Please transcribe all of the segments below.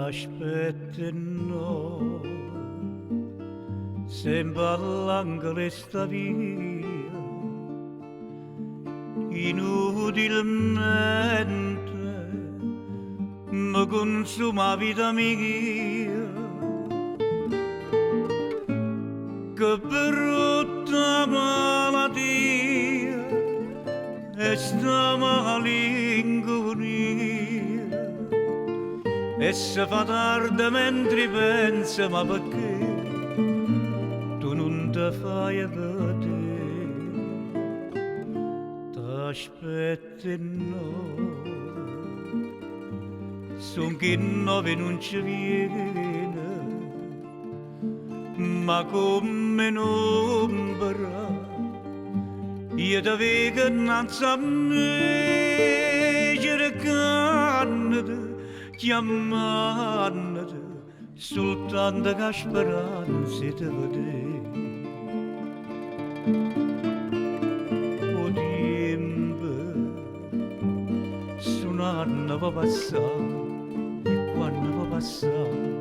T'aspetterò sempre all'angolo sta via, inutilmente mi consuma vita mia, che brutta malattia e sta malinconia, e se fa tardi mentre pensa, ma perché tu non te fai vedere? T'aspetto no, son che nove non ci viene, ma come un'ombra io ti vedo innanzi a me, cercandoti, chiamandoti, soltanto che speranza di vedere. O tempo su un anno va passare, e quando va passare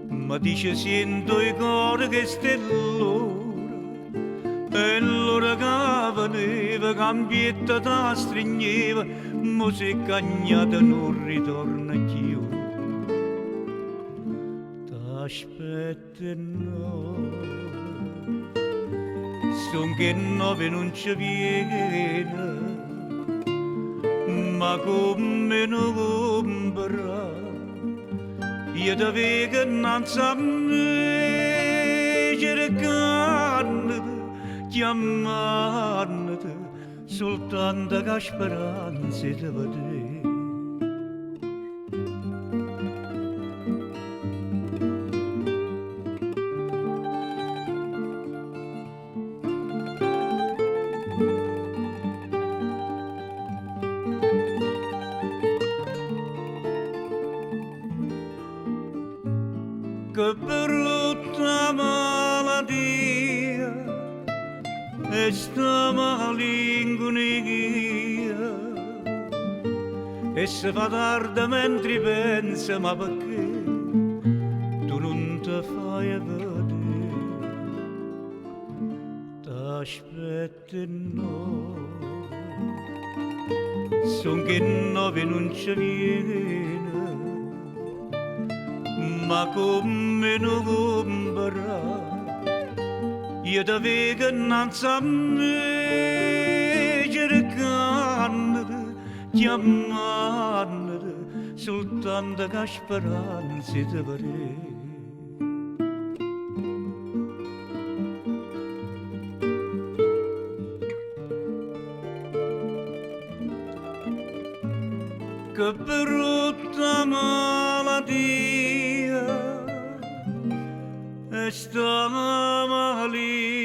mi dice sento i cuore che stellora, e l'ora che veniva cambietta da stringeva, mo se cagnata non ritorna più. T'aspetto no, son che nove non ci viene, ma come un'ombra io ti vedo innanzi a me, cercandoti, chiamandoti, soltanto che speranza di vedere. Che brutta malattia e sta malinconia, e se fa tardi mentre pensa, ma perché tu non ti fai vedere? T'aspetto no, son che nove non ci viene, ma come un'ombra io ti vedo innanzi a me, cercandoti, chiamandoti, soltanto che speranza di vedere. Che brutta malattia e sta malinconia,